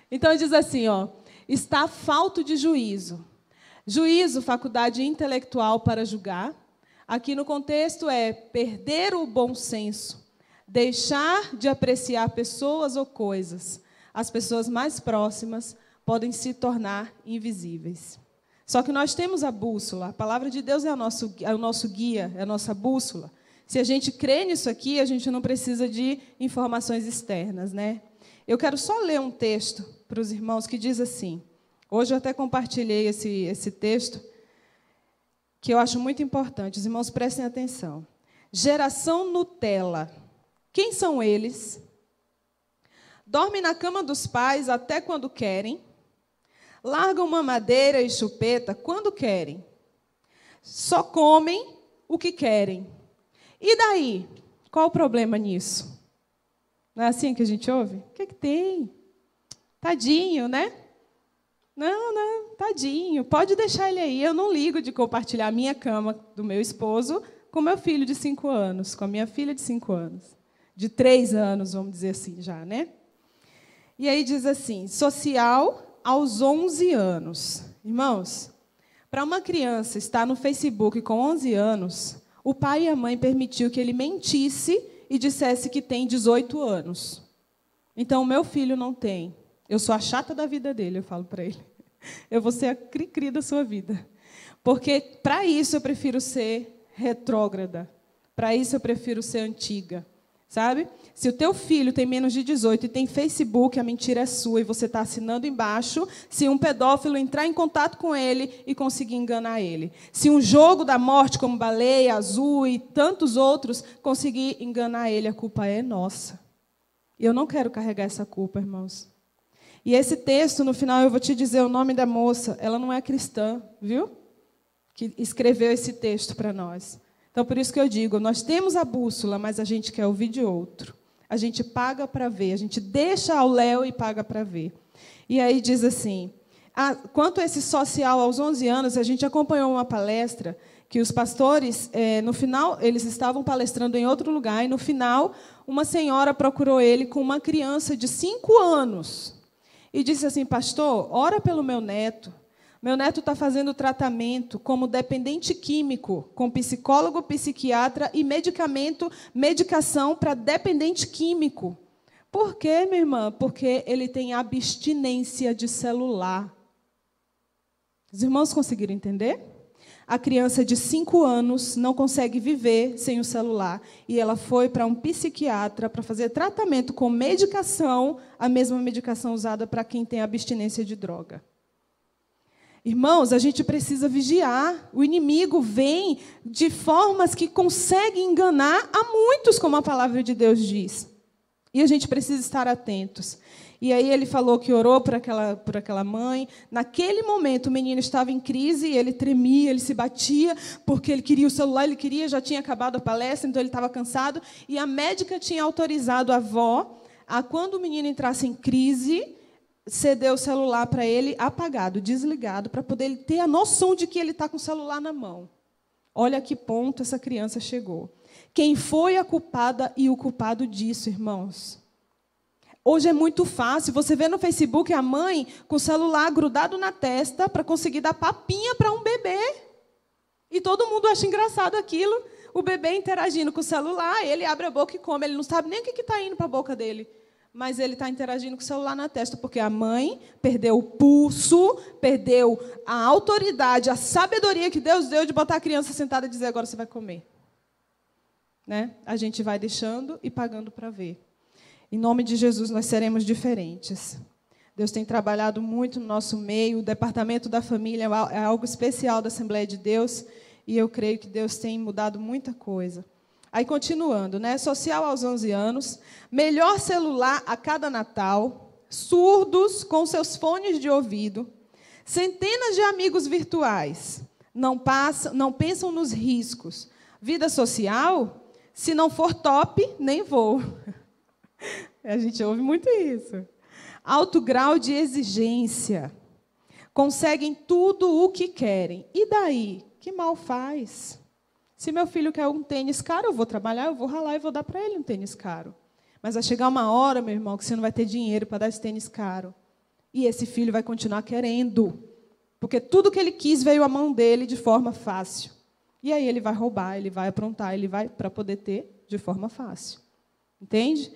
Então, diz assim, ó, está falto de juízo. Juízo, faculdade intelectual para julgar. Aqui no contexto é perder o bom senso, deixar de apreciar pessoas ou coisas. As pessoas mais próximas podem se tornar invisíveis. Só que nós temos a bússola. A palavra de Deus é o nosso guia, é a nossa bússola. Se a gente crê nisso aqui, a gente não precisa de informações externas, né? Eu quero só ler um texto para os irmãos que diz assim. Hoje eu até compartilhei esse texto, que eu acho muito importante. Os irmãos prestem atenção. Geração Nutella. Quem são eles? Dormem na cama dos pais até quando querem. Largam mamadeira e chupeta quando querem. Só comem o que querem. E daí? Qual o problema nisso? Não é assim que a gente ouve? O que é que tem? Tadinho, né? Não, tadinho. Pode deixar ele aí. Eu não ligo de compartilhar a minha cama do meu esposo com meu filho de 5 anos, com a minha filha de 5 anos. De 3 anos, vamos dizer assim já, né? E aí diz assim, social aos 11 anos. Irmãos, para uma criança estar no Facebook com 11 anos, o pai e a mãe permitiu que ele mentisse e dissesse que tem 18 anos. Então, o meu filho não tem. Eu sou a chata da vida dele, eu falo para ele. Eu vou ser a cri-cri da sua vida. Porque, para isso, eu prefiro ser retrógrada. Para isso, eu prefiro ser antiga. Sabe? Se o teu filho tem menos de 18 e tem Facebook, a mentira é sua e você está assinando embaixo, se um pedófilo entrar em contato com ele e conseguir enganar ele. Se um jogo da morte, como Baleia Azul e tantos outros, conseguir enganar ele, a culpa é nossa. E eu não quero carregar essa culpa, irmãos. E esse texto, no final, eu vou te dizer o nome da moça. Ela não é cristã, viu? Que escreveu esse texto para nós. Então, por isso que eu digo, nós temos a bússola, mas a gente quer ouvir de outro. A gente paga para ver, a gente deixa ao léu e paga para ver. E aí diz assim, quanto a esse social aos 11 anos, a gente acompanhou uma palestra que os pastores, no final, eles estavam palestrando em outro lugar, e no final, uma senhora procurou ele com uma criança de 5 anos. E disse assim, pastor, ora pelo meu neto. Meu neto está fazendo tratamento como dependente químico, com psicólogo, psiquiatra e medicação para dependente químico. Por quê, minha irmã? Porque ele tem abstinência de celular. Os irmãos conseguiram entender? A criança de 5 anos não consegue viver sem o celular. E ela foi para um psiquiatra para fazer tratamento com medicação, a mesma medicação usada para quem tem abstinência de droga. Irmãos, a gente precisa vigiar. O inimigo vem de formas que consegue enganar a muitos, como a palavra de Deus diz. E a gente precisa estar atentos. E aí ele falou que orou por aquela mãe. Naquele momento, o menino estava em crise, ele tremia, ele se batia, porque ele queria o celular, já tinha acabado a palestra, então ele estava cansado. E a médica tinha autorizado a avó a, quando o menino entrasse em crise, ceder o celular para ele apagado, desligado, para poder ele ter a noção de que ele está com o celular na mão. Olha a que ponto essa criança chegou. Quem foi a culpada e o culpado disso, irmãos? Hoje é muito fácil. Você vê no Facebook a mãe com o celular grudado na testa para conseguir dar papinha para um bebê. E todo mundo acha engraçado aquilo. O bebê interagindo com o celular, ele abre a boca e come. Ele não sabe nem o que está indo para a boca dele. Mas ele está interagindo com o celular na testa, porque a mãe perdeu o pulso, perdeu a autoridade, a sabedoria que Deus deu de botar a criança sentada e dizer, agora você vai comer. Né? A gente vai deixando e pagando para ver. Em nome de Jesus, nós seremos diferentes. Deus tem trabalhado muito no nosso meio, o Departamento da Família é algo especial da Assembleia de Deus, e eu creio que Deus tem mudado muita coisa. Aí, continuando, né? Social aos 11 anos, melhor celular a cada Natal, surdos com seus fones de ouvido, centenas de amigos virtuais, não pensam nos riscos. Vida social, se não for top, nem vou. A gente ouve muito isso. Alto grau de exigência, conseguem tudo o que querem. E daí? Que mal faz? Se meu filho quer um tênis caro, eu vou trabalhar, eu vou ralar e vou dar para ele um tênis caro. Mas vai chegar uma hora, meu irmão, que você não vai ter dinheiro para dar esse tênis caro. E esse filho vai continuar querendo, porque tudo que ele quis veio à mão dele de forma fácil. E aí ele vai roubar, ele vai aprontar, ele vai para poder ter de forma fácil. Entende?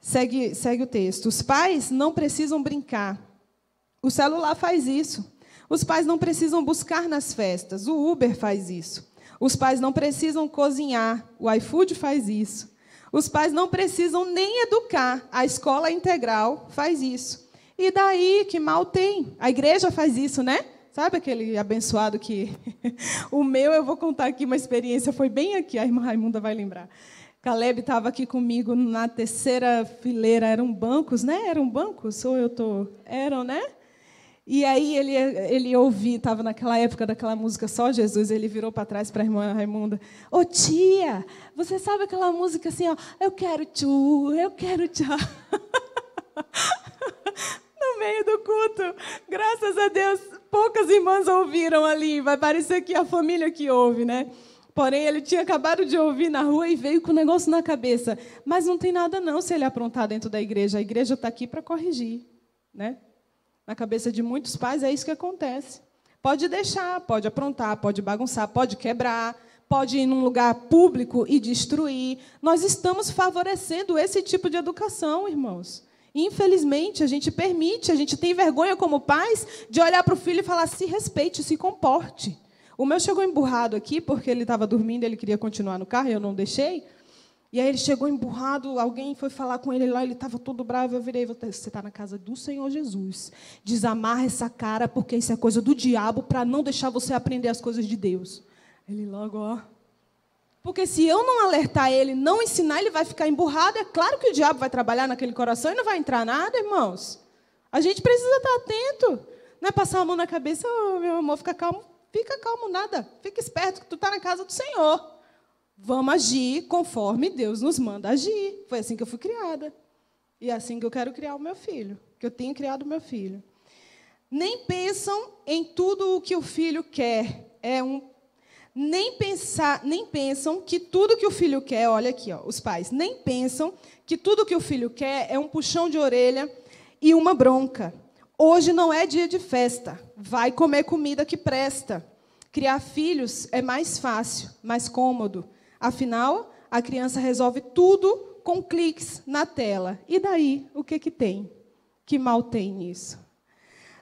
Segue o texto. Os pais não precisam brincar. O celular faz isso. Os pais não precisam buscar nas festas. O Uber faz isso. Os pais não precisam cozinhar. O iFood faz isso. Os pais não precisam nem educar. A escola integral faz isso. E daí, que mal tem? A igreja faz isso, né? Sabe aquele abençoado que... O meu, eu vou contar aqui uma experiência, foi bem aqui, a irmã Raimunda vai lembrar. Caleb estava aqui comigo na terceira fileira, eram bancos, né? Eram bancos? Ou eu estou... Eram, né? E aí ele ouvia, estava naquela época daquela música Só Jesus, ele virou para trás para a irmã Raimunda. Ô tia, você sabe aquela música assim, ó, eu quero tchu, eu quero tchá. No meio do culto, graças a Deus, poucas irmãs ouviram ali, vai parecer que a família que ouve, né? Porém, ele tinha acabado de ouvir na rua e veio com o negócio na cabeça. Mas não tem nada não se ele aprontar dentro da igreja. A igreja está aqui para corrigir, né? Na cabeça de muitos pais é isso que acontece. Pode deixar, pode aprontar, pode bagunçar, pode quebrar, pode ir num lugar público e destruir. Nós estamos favorecendo esse tipo de educação, irmãos. Infelizmente, a gente permite, a gente tem vergonha como pais de olhar para o filho e falar, se respeite, se comporte. O meu chegou emburrado aqui, porque ele estava dormindo, ele queria continuar no carro, e eu não deixei. E aí ele chegou emburrado, alguém foi falar com ele lá, ele estava todo bravo, eu virei, você está na casa do Senhor Jesus. Desamarra essa cara, porque isso é coisa do diabo, para não deixar você aprender as coisas de Deus. Ele logo, ó. Porque se eu não alertar ele, não ensinar, ele vai ficar emburrado. É claro que o diabo vai trabalhar naquele coração e não vai entrar nada, irmãos. A gente precisa estar atento. Não é passar a mão na cabeça, oh, meu amor, fica calmo. Fica calmo, nada. Fica esperto que tu está na casa do Senhor. Vamos agir conforme Deus nos manda agir. Foi assim que eu fui criada. E é assim que eu quero criar o meu filho. Que eu tenho criado o meu filho. Nem pensam em tudo o que o filho quer. Nem pensam que tudo que o filho quer, olha aqui, ó, os pais, nem pensam que tudo que o filho quer é um puxão de orelha e uma bronca. Hoje não é dia de festa. Vai comer comida que presta. Criar filhos é mais fácil, mais cômodo. Afinal, a criança resolve tudo com cliques na tela. E daí, o que tem? Que mal tem nisso?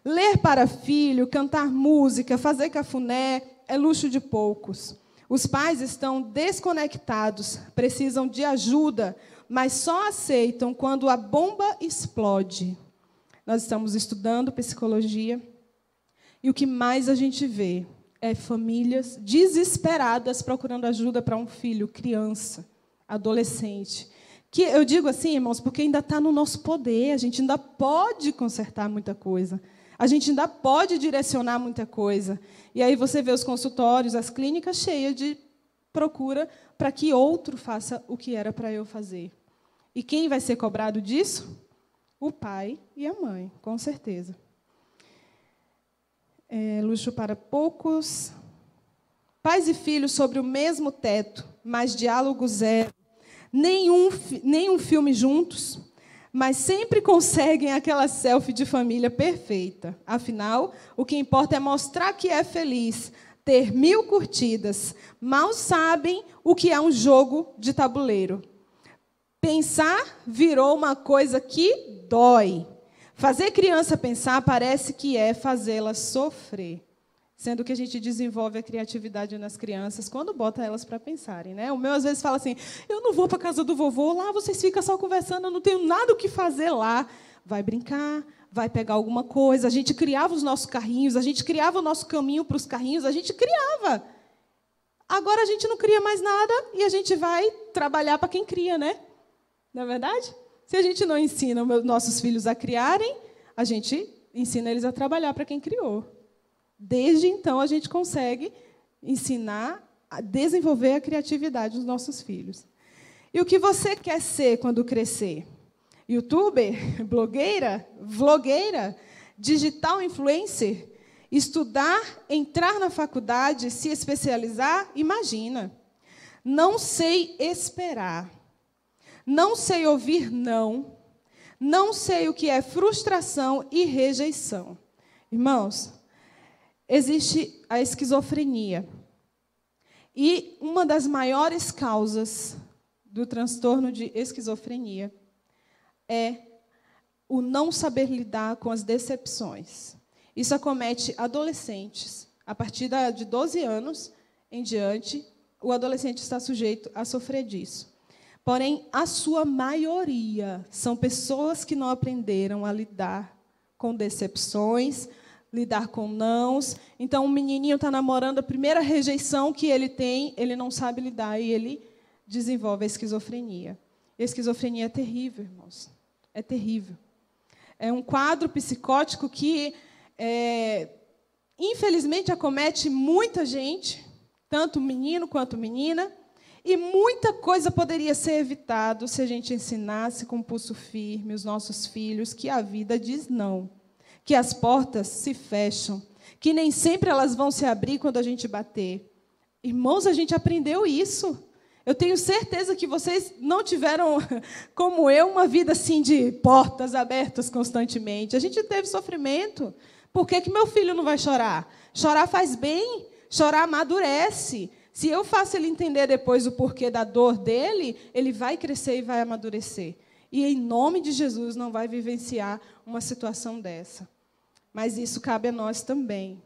Ler para filho, cantar música, fazer cafuné é luxo de poucos. Os pais estão desconectados, precisam de ajuda, mas só aceitam quando a bomba explode. Nós estamos estudando psicologia e o que mais a gente vê é famílias desesperadas procurando ajuda para um filho, criança, adolescente. Que eu digo assim, irmãos, porque ainda está no nosso poder, a gente ainda pode consertar muita coisa, a gente ainda pode direcionar muita coisa. E aí você vê os consultórios, as clínicas cheias de procura para que outro faça o que era para eu fazer. E quem vai ser cobrado disso? O pai e a mãe, com certeza. Luxo para poucos. Pais e filhos sobre o mesmo teto, mas diálogo zero. Nenhum filme juntos, mas sempre conseguem aquela selfie de família perfeita. Afinal, o que importa é mostrar que é feliz, ter 1000 curtidas. Mal sabem o que é um jogo de tabuleiro. Pensar virou uma coisa que dói. Fazer criança pensar parece que é fazê-la sofrer. Sendo que a gente desenvolve a criatividade nas crianças quando bota elas para pensarem, né? O meu, às vezes, fala assim, eu não vou para a casa do vovô, lá vocês ficam só conversando, eu não tenho nada o que fazer lá. Vai brincar, vai pegar alguma coisa. A gente criava os nossos carrinhos, a gente criava o nosso caminho para os carrinhos, a gente criava. Agora a gente não cria mais nada e a gente vai trabalhar para quem cria, né? Não é verdade? Se a gente não ensina os nossos filhos a criarem, a gente ensina eles a trabalhar para quem criou. Desde então, a gente consegue ensinar a desenvolver a criatividade dos nossos filhos. E o que você quer ser quando crescer? YouTuber? Blogueira? Vlogueira? Digital influencer? Estudar, entrar na faculdade, se especializar? Imagina. Não sei esperar. Não sei ouvir não. Não sei o que é frustração e rejeição. Irmãos, existe a esquizofrenia. E uma das maiores causas do transtorno de esquizofrenia é o não saber lidar com as decepções. Isso acomete adolescentes. A partir de 12 anos em diante, o adolescente está sujeito a sofrer disso. Porém, a sua maioria são pessoas que não aprenderam a lidar com decepções, lidar com nãos. Então, o menininho está namorando, a primeira rejeição que ele tem, ele não sabe lidar e ele desenvolve a esquizofrenia. E a esquizofrenia é terrível, irmãos. É terrível. É um quadro psicótico que, infelizmente, acomete muita gente, tanto menino quanto menina, e muita coisa poderia ser evitado se a gente ensinasse com pulso firme os nossos filhos que a vida diz não, que as portas se fecham, que nem sempre elas vão se abrir quando a gente bater. Irmãos, a gente aprendeu isso. Eu tenho certeza que vocês não tiveram, como eu, uma vida assim de portas abertas constantemente. A gente teve sofrimento. Por que meu filho não vai chorar? Chorar faz bem, chorar amadurece. Se eu faço ele entender depois o porquê da dor dele, ele vai crescer e vai amadurecer. E, em nome de Jesus, não vai vivenciar uma situação dessa. Mas isso cabe a nós também.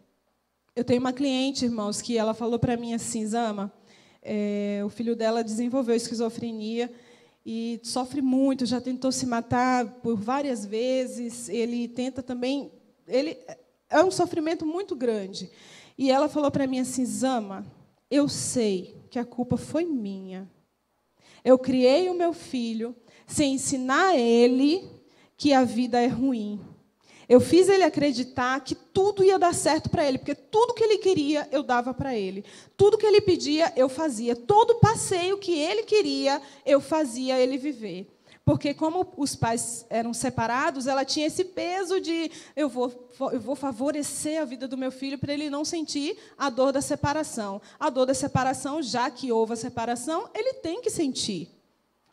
Eu tenho uma cliente, irmãos, que ela falou para mim assim, Zama, o filho dela desenvolveu esquizofrenia e sofre muito, já tentou se matar por várias vezes, ele tenta também... É um sofrimento muito grande. E ela falou para mim assim, Zama, eu sei que a culpa foi minha. Eu criei o meu filho sem ensinar a ele que a vida é ruim. Eu fiz ele acreditar que tudo ia dar certo para ele, porque tudo que ele queria, eu dava para ele. Tudo que ele pedia, eu fazia. Todo passeio que ele queria, eu fazia ele viver. Porque, como os pais eram separados, ela tinha esse peso de eu vou favorecer a vida do meu filho para ele não sentir a dor da separação. A dor da separação, já que houve a separação, ele tem que sentir.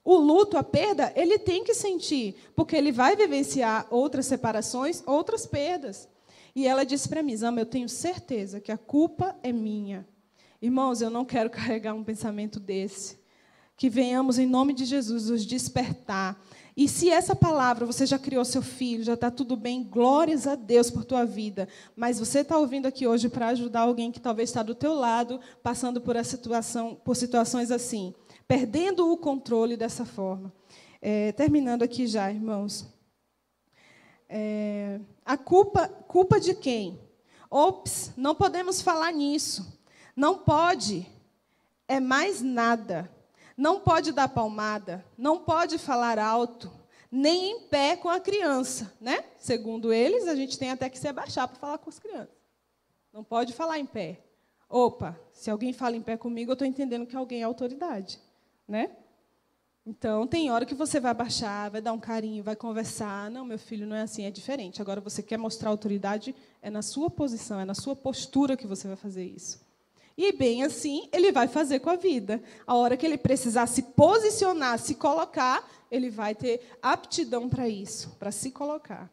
O luto, a perda, ele tem que sentir, porque ele vai vivenciar outras separações, outras perdas. E ela disse para mim, Zama, eu tenho certeza que a culpa é minha. Irmãos, eu não quero carregar um pensamento desse. Que venhamos, em nome de Jesus, nos despertar. E se essa palavra, você já criou seu filho, já está tudo bem, glórias a Deus por tua vida. Mas você está ouvindo aqui hoje para ajudar alguém que talvez está do teu lado, passando por situações assim, perdendo o controle dessa forma. Terminando aqui já, irmãos. A culpa de quem? Ops, não podemos falar nisso. Não pode. É mais nada. Não pode dar palmada, não pode falar alto, nem em pé com a criança, né? Segundo eles, a gente tem até que se abaixar para falar com as crianças. Não pode falar em pé. Opa, se alguém fala em pé comigo, eu estou entendendo que alguém é autoridade, né? Então, tem hora que você vai abaixar, vai dar um carinho, vai conversar. Não, meu filho, não é assim, é diferente. Agora, você quer mostrar autoridade, é na sua posição, é na sua postura que você vai fazer isso. E, bem assim, ele vai fazer com a vida. A hora que ele precisar se posicionar, se colocar, ele vai ter aptidão para isso, para se colocar.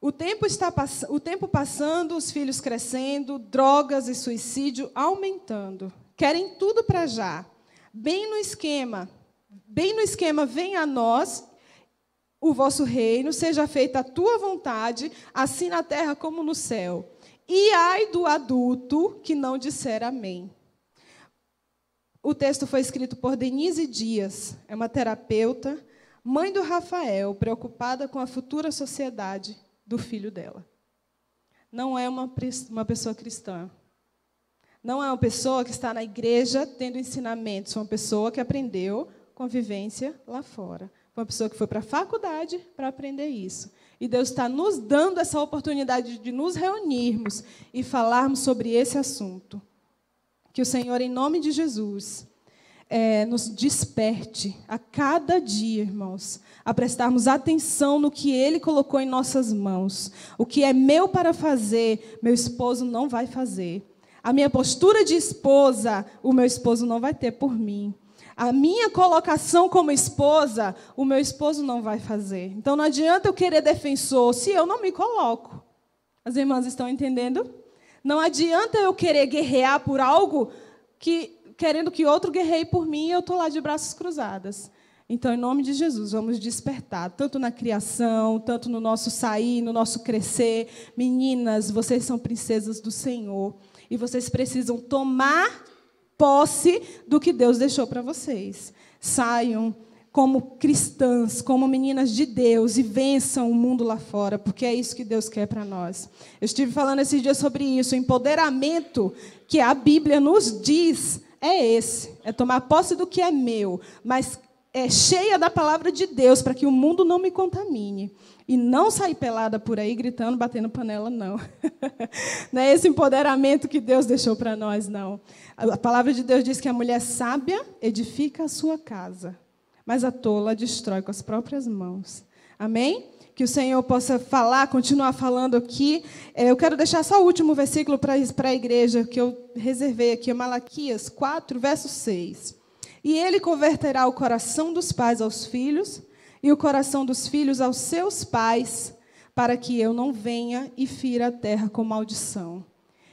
O tempo passando, os filhos crescendo, drogas e suicídio aumentando. Querem tudo para já. Bem no esquema, venha a nós o vosso reino, seja feita a tua vontade, assim na terra como no céu. E ai do adulto que não disser amém. O texto foi escrito por Denise Dias, é uma terapeuta, mãe do Rafael, preocupada com a futura sociedade do filho dela. Não é uma pessoa cristã. Não é uma pessoa que está na igreja tendo ensinamentos, é uma pessoa que aprendeu convivência lá fora. Foi uma pessoa que foi para a faculdade para aprender isso. E Deus está nos dando essa oportunidade de nos reunirmos e falarmos sobre esse assunto. Que o Senhor, em nome de Jesus, nos desperte a cada dia, irmãos, a prestarmos atenção no que Ele colocou em nossas mãos. O que é meu para fazer, meu esposo não vai fazer. A minha postura de esposa, o meu esposo não vai ter por mim. a minha colocação como esposa, o meu esposo não vai fazer. Então, não adianta eu querer defensor se eu não me coloco. As irmãs estão entendendo? Não adianta eu querer guerrear por algo querendo que outro guerreie por mim e eu estou lá de braços cruzados. Então, em nome de Jesus, vamos despertar, tanto na criação, tanto no nosso sair, no nosso crescer. Meninas, vocês são princesas do Senhor. E vocês precisam tomar posse do que Deus deixou para vocês. Saiam como cristãs, como meninas de Deus e vençam o mundo lá fora, porque é isso que Deus quer para nós. Eu estive falando esses dias sobre isso. O empoderamento que a Bíblia nos diz é esse. É tomar posse do que é meu, mas é cheia da palavra de Deus, para que o mundo não me contamine. E não sair pelada por aí, gritando, batendo panela, não. Não é esse empoderamento que Deus deixou para nós, não. A palavra de Deus diz que a mulher sábia edifica a sua casa, mas a tola destrói com as próprias mãos. Amém? Que o Senhor possa falar, continuar falando aqui. Eu quero deixar só o último versículo para a igreja, que eu reservei aqui, Malaquias 4, verso 6. E ele converterá o coração dos pais aos filhos e o coração dos filhos aos seus pais, para que eu não venha e fira a terra com maldição.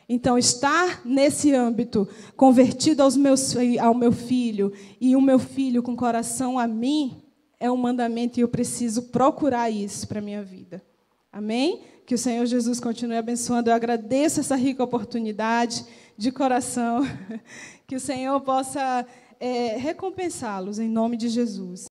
Então, estar nesse âmbito, convertido ao meu filho, e o meu filho com coração a mim, é um mandamento e eu preciso procurar isso para a minha vida. Amém? Que o Senhor Jesus continue abençoando. Eu agradeço essa rica oportunidade de coração. Que o Senhor possa recompensá-los em nome de Jesus.